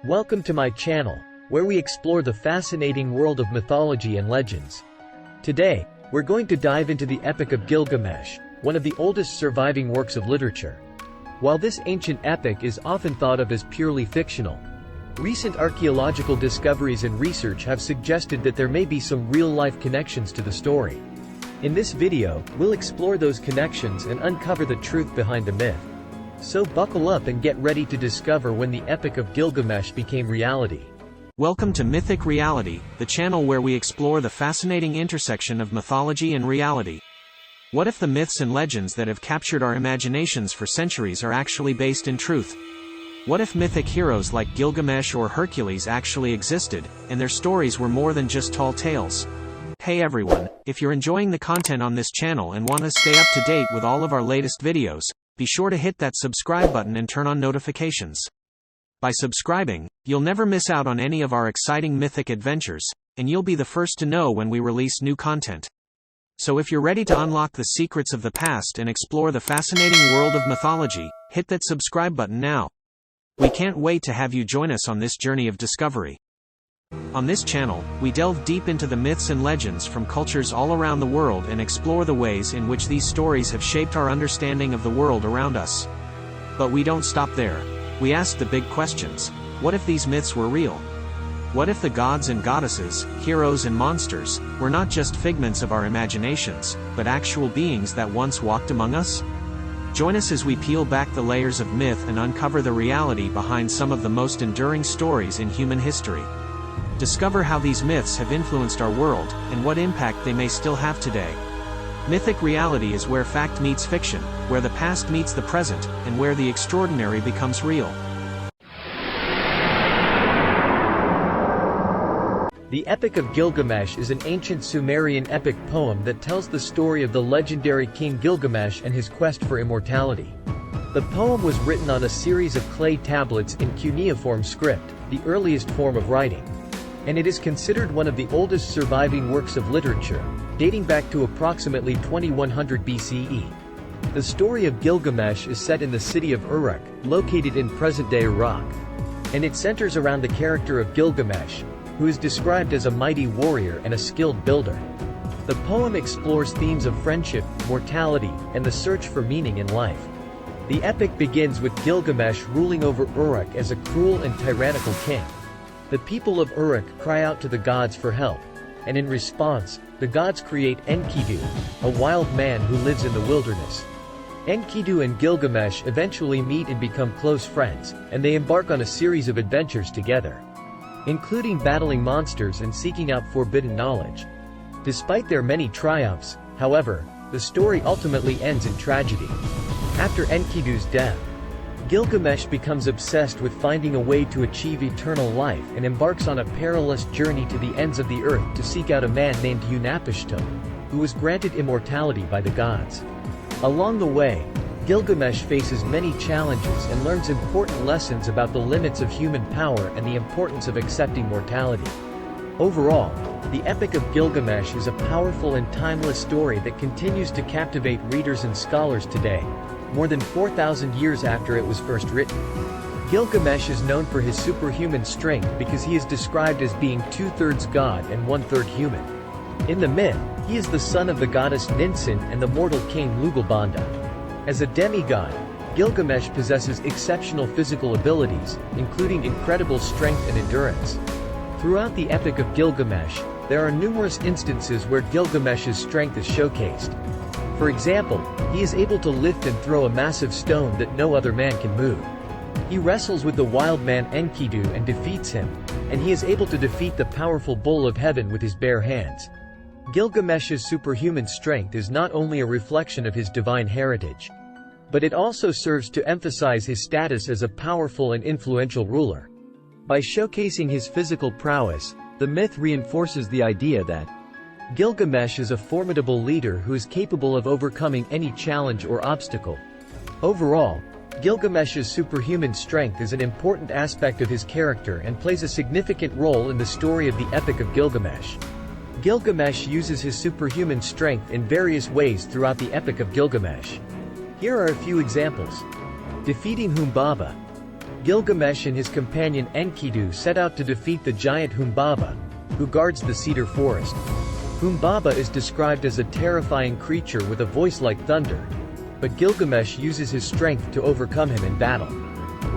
Welcome to my channel, where we explore the fascinating world of mythology and legends. Today, we're going to dive into the Epic of Gilgamesh, one of the oldest surviving works of literature. While this ancient epic is often thought of as purely fictional, recent archaeological discoveries and research have suggested that there may be some real-life connections to the story. In this video, we'll explore those connections and uncover the truth behind the myth. So buckle up and get ready to discover when the Epic of Gilgamesh became reality. Welcome to Mythic Reality, the channel where we explore the fascinating intersection of mythology and reality. What if the myths and legends that have captured our imaginations for centuries are actually based in truth? What if mythic heroes like Gilgamesh or Hercules actually existed, and their stories were more than just tall tales? Hey everyone, if you're enjoying the content on this channel and want to stay up to date with all of our latest videos, be sure to hit that subscribe button and turn on notifications. By subscribing, you'll never miss out on any of our exciting mythic adventures, and you'll be the first to know when we release new content. So if you're ready to unlock the secrets of the past and explore the fascinating world of mythology, hit that subscribe button now. We can't wait to have you join us on this journey of discovery. On this channel, we delve deep into the myths and legends from cultures all around the world and explore the ways in which these stories have shaped our understanding of the world around us. But we don't stop there. We ask the big questions. What if these myths were real? What if the gods and goddesses, heroes and monsters, were not just figments of our imaginations, but actual beings that once walked among us? Join us as we peel back the layers of myth and uncover the reality behind some of the most enduring stories in human history. Discover how these myths have influenced our world, and what impact they may still have today. Mythic reality is where fact meets fiction, where the past meets the present, and where the extraordinary becomes real. The Epic of Gilgamesh is an ancient Sumerian epic poem that tells the story of the legendary king Gilgamesh and his quest for immortality. The poem was written on a series of clay tablets in cuneiform script, the earliest form of writing. And it is considered one of the oldest surviving works of literature, dating back to approximately 2100 BCE. The story of Gilgamesh is set in the city of Uruk, located in present-day Iraq. And it centers around the character of Gilgamesh, who is described as a mighty warrior and a skilled builder. The poem explores themes of friendship, mortality, and the search for meaning in life. The epic begins with Gilgamesh ruling over Uruk as a cruel and tyrannical king. The people of Uruk cry out to the gods for help, and in response, the gods create Enkidu, a wild man who lives in the wilderness. Enkidu and Gilgamesh eventually meet and become close friends, and they embark on a series of adventures together, including battling monsters and seeking out forbidden knowledge. Despite their many triumphs, however, the story ultimately ends in tragedy. After Enkidu's death, Gilgamesh becomes obsessed with finding a way to achieve eternal life and embarks on a perilous journey to the ends of the earth to seek out a man named Unapishtim, who was granted immortality by the gods. Along the way, Gilgamesh faces many challenges and learns important lessons about the limits of human power and the importance of accepting mortality. Overall, the Epic of Gilgamesh is a powerful and timeless story that continues to captivate readers and scholars today, more than 4,000 years after it was first written. Gilgamesh is known for his superhuman strength because he is described as being 2/3 god and 1/3 human. In the myth, he is the son of the goddess Ninsin and the mortal king Lugalbanda. As a demigod, Gilgamesh possesses exceptional physical abilities, including incredible strength and endurance. Throughout the Epic of Gilgamesh, there are numerous instances where Gilgamesh's strength is showcased. For example, he is able to lift and throw a massive stone that no other man can move. He wrestles with the wild man Enkidu and defeats him, and he is able to defeat the powerful bull of heaven with his bare hands. Gilgamesh's superhuman strength is not only a reflection of his divine heritage, but it also serves to emphasize his status as a powerful and influential ruler. By showcasing his physical prowess, the myth reinforces the idea that Gilgamesh is a formidable leader who is capable of overcoming any challenge or obstacle. Overall, Gilgamesh's superhuman strength is an important aspect of his character and plays a significant role in the story of the Epic of Gilgamesh. Gilgamesh uses his superhuman strength in various ways throughout the Epic of Gilgamesh. Here are a few examples. Defeating Humbaba. Gilgamesh and his companion Enkidu set out to defeat the giant Humbaba, who guards the cedar forest. Humbaba is described as a terrifying creature with a voice like thunder, but Gilgamesh uses his strength to overcome him in battle.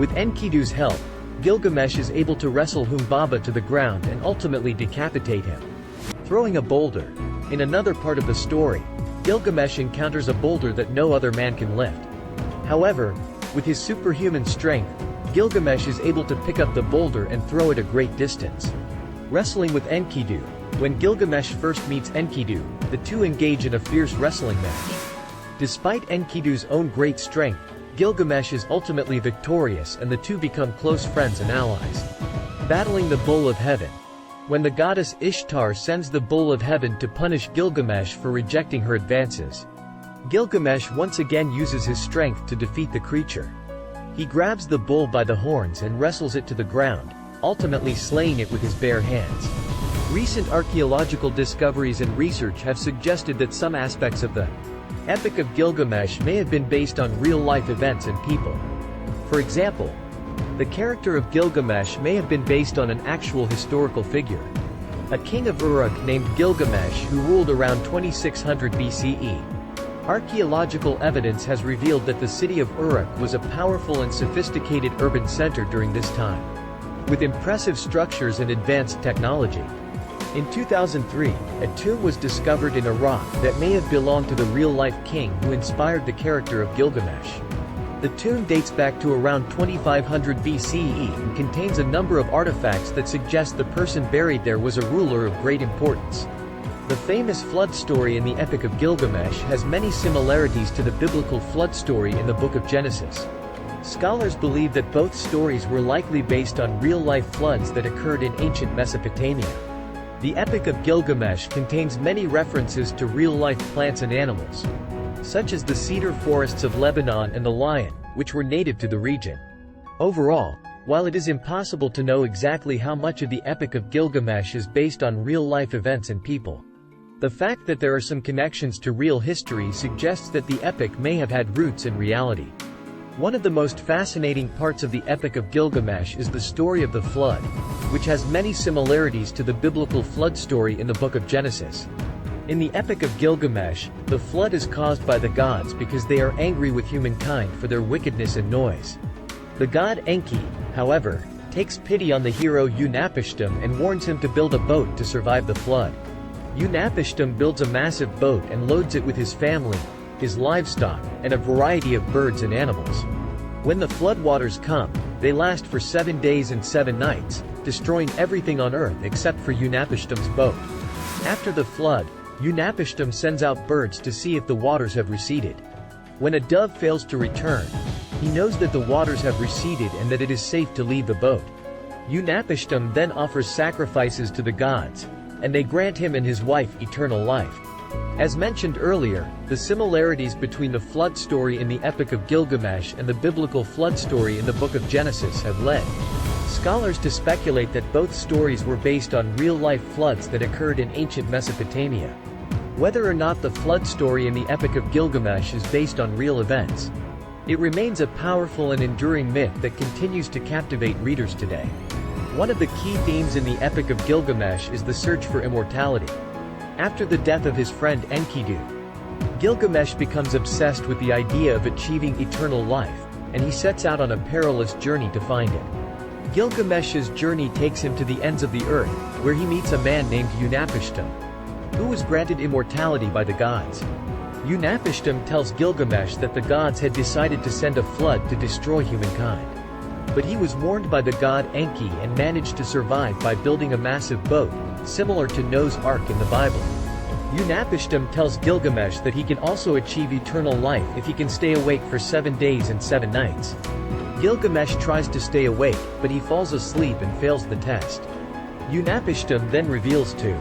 With Enkidu's help, Gilgamesh is able to wrestle Humbaba to the ground and ultimately decapitate him. Throwing a boulder. In another part of the story, Gilgamesh encounters a boulder that no other man can lift. However, with his superhuman strength, Gilgamesh is able to pick up the boulder and throw it a great distance. Wrestling with Enkidu. When Gilgamesh first meets Enkidu, the two engage in a fierce wrestling match. Despite Enkidu's own great strength, Gilgamesh is ultimately victorious and the two become close friends and allies. Battling the Bull of Heaven. When the goddess Ishtar sends the Bull of Heaven to punish Gilgamesh for rejecting her advances, Gilgamesh once again uses his strength to defeat the creature. He grabs the bull by the horns and wrestles it to the ground, ultimately slaying it with his bare hands. Recent archaeological discoveries and research have suggested that some aspects of the Epic of Gilgamesh may have been based on real-life events and people. For example, the character of Gilgamesh may have been based on an actual historical figure. A king of Uruk named Gilgamesh who ruled around 2600 BCE. Archaeological evidence has revealed that the city of Uruk was a powerful and sophisticated urban center during this time, with impressive structures and advanced technology. In 2003, a tomb was discovered in Iraq that may have belonged to the real-life king who inspired the character of Gilgamesh. The tomb dates back to around 2500 BCE and contains a number of artifacts that suggest the person buried there was a ruler of great importance. The famous flood story in the Epic of Gilgamesh has many similarities to the biblical flood story in the Book of Genesis. Scholars believe that both stories were likely based on real-life floods that occurred in ancient Mesopotamia. The Epic of Gilgamesh contains many references to real-life plants and animals, such as the cedar forests of Lebanon and the lion, which were native to the region. Overall, while it is impossible to know exactly how much of the Epic of Gilgamesh is based on real-life events and people, the fact that there are some connections to real history suggests that the epic may have had roots in reality. One of the most fascinating parts of the Epic of Gilgamesh is the story of the flood, which has many similarities to the biblical flood story in the Book of Genesis. In the Epic of Gilgamesh, the flood is caused by the gods because they are angry with humankind for their wickedness and noise. The god Enki, however, takes pity on the hero Utnapishtim and warns him to build a boat to survive the flood. Utnapishtim builds a massive boat and loads it with his family, his livestock, and a variety of birds and animals. When the floodwaters come, they last for 7 days and 7 nights, destroying everything on earth except for Utnapishtim's boat. After the flood, Utnapishtim sends out birds to see if the waters have receded. When a dove fails to return, he knows that the waters have receded and that it is safe to leave the boat. Utnapishtim then offers sacrifices to the gods, and they grant him and his wife eternal life. As mentioned earlier, the similarities between the flood story in the Epic of Gilgamesh and the biblical flood story in the Book of Genesis have led scholars to speculate that both stories were based on real-life floods that occurred in ancient Mesopotamia. Whether or not the flood story in the Epic of Gilgamesh is based on real events, it remains a powerful and enduring myth that continues to captivate readers today. One of the key themes in the Epic of Gilgamesh is the search for immortality. After the death of his friend Enkidu, Gilgamesh becomes obsessed with the idea of achieving eternal life, and he sets out on a perilous journey to find it. Gilgamesh's journey takes him to the ends of the earth, where he meets a man named Utnapishtim, who was granted immortality by the gods. Utnapishtim tells Gilgamesh that the gods had decided to send a flood to destroy humankind. But he was warned by the god Enki and managed to survive by building a massive boat, similar to Noah's Ark in the Bible. Utnapishtim tells Gilgamesh that he can also achieve eternal life if he can stay awake for 7 days and 7 nights. Gilgamesh tries to stay awake, but he falls asleep and fails the test. Utnapishtim then reveals to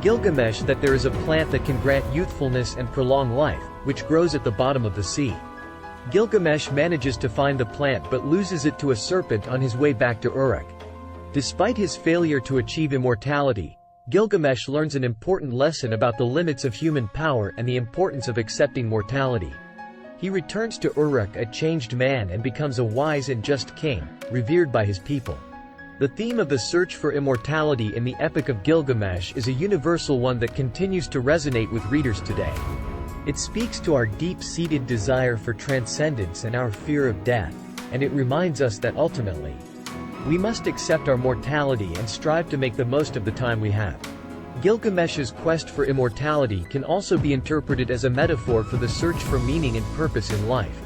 Gilgamesh that there is a plant that can grant youthfulness and prolong life, which grows at the bottom of the sea. Gilgamesh manages to find the plant but loses it to a serpent on his way back to Uruk. Despite his failure to achieve immortality, Gilgamesh learns an important lesson about the limits of human power and the importance of accepting mortality. He returns to Uruk a changed man and becomes a wise and just king, revered by his people. The theme of the search for immortality in the Epic of Gilgamesh is a universal one that continues to resonate with readers today. It speaks to our deep-seated desire for transcendence and our fear of death, and it reminds us that ultimately, we must accept our mortality and strive to make the most of the time we have. Gilgamesh's quest for immortality can also be interpreted as a metaphor for the search for meaning and purpose in life.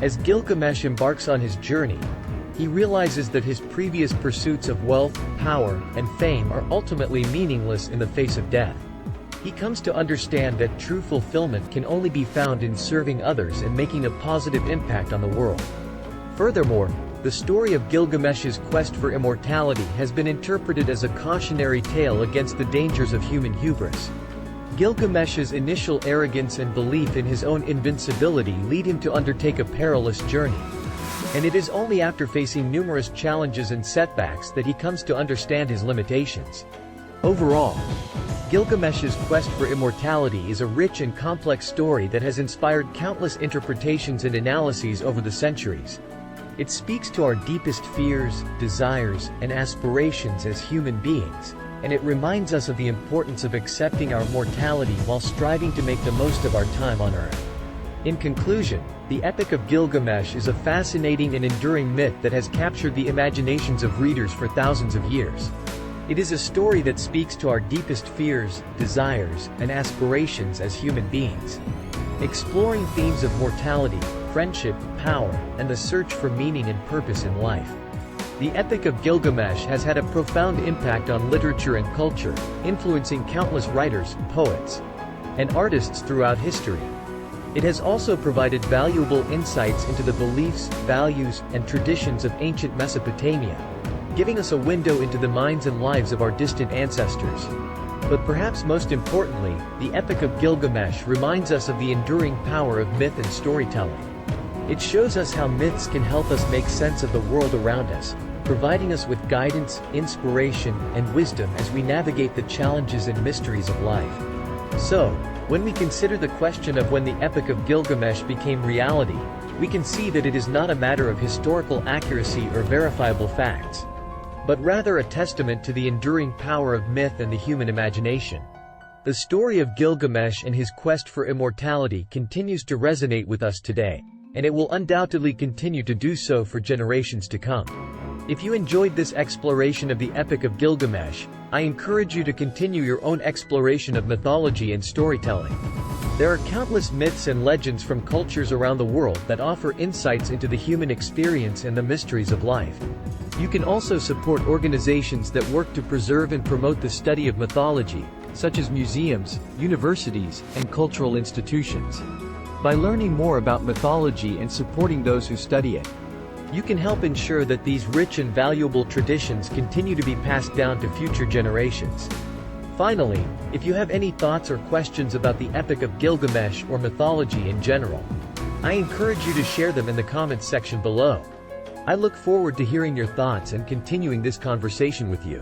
As Gilgamesh embarks on his journey, he realizes that his previous pursuits of wealth, power, and fame are ultimately meaningless in the face of death. He comes to understand that true fulfillment can only be found in serving others and making a positive impact on the world. Furthermore, the story of Gilgamesh's quest for immortality has been interpreted as a cautionary tale against the dangers of human hubris. Gilgamesh's initial arrogance and belief in his own invincibility lead him to undertake a perilous journey. And it is only after facing numerous challenges and setbacks that he comes to understand his limitations. Overall, Gilgamesh's quest for immortality is a rich and complex story that has inspired countless interpretations and analyses over the centuries. It speaks to our deepest fears, desires, and aspirations as human beings, and it reminds us of the importance of accepting our mortality while striving to make the most of our time on Earth. In conclusion, the Epic of Gilgamesh is a fascinating and enduring myth that has captured the imaginations of readers for thousands of years. It is a story that speaks to our deepest fears, desires, and aspirations as human beings. Exploring themes of mortality, friendship, power, and the search for meaning and purpose in life. The Epic of Gilgamesh has had a profound impact on literature and culture, influencing countless writers, poets, and artists throughout history. It has also provided valuable insights into the beliefs, values, and traditions of ancient Mesopotamia, giving us a window into the minds and lives of our distant ancestors. But perhaps most importantly, the Epic of Gilgamesh reminds us of the enduring power of myth and storytelling. It shows us how myths can help us make sense of the world around us, providing us with guidance, inspiration, and wisdom as we navigate the challenges and mysteries of life. So, when we consider the question of when the Epic of Gilgamesh became reality, we can see that it is not a matter of historical accuracy or verifiable facts, but rather a testament to the enduring power of myth and the human imagination. The story of Gilgamesh and his quest for immortality continues to resonate with us today, and it will undoubtedly continue to do so for generations to come. If you enjoyed this exploration of the Epic of Gilgamesh, I encourage you to continue your own exploration of mythology and storytelling. There are countless myths and legends from cultures around the world that offer insights into the human experience and the mysteries of life. You can also support organizations that work to preserve and promote the study of mythology, such as museums, universities, and cultural institutions. By learning more about mythology and supporting those who study it, you can help ensure that these rich and valuable traditions continue to be passed down to future generations. Finally, if you have any thoughts or questions about the Epic of Gilgamesh or mythology in general, I encourage you to share them in the comments section below. I look forward to hearing your thoughts and continuing this conversation with you.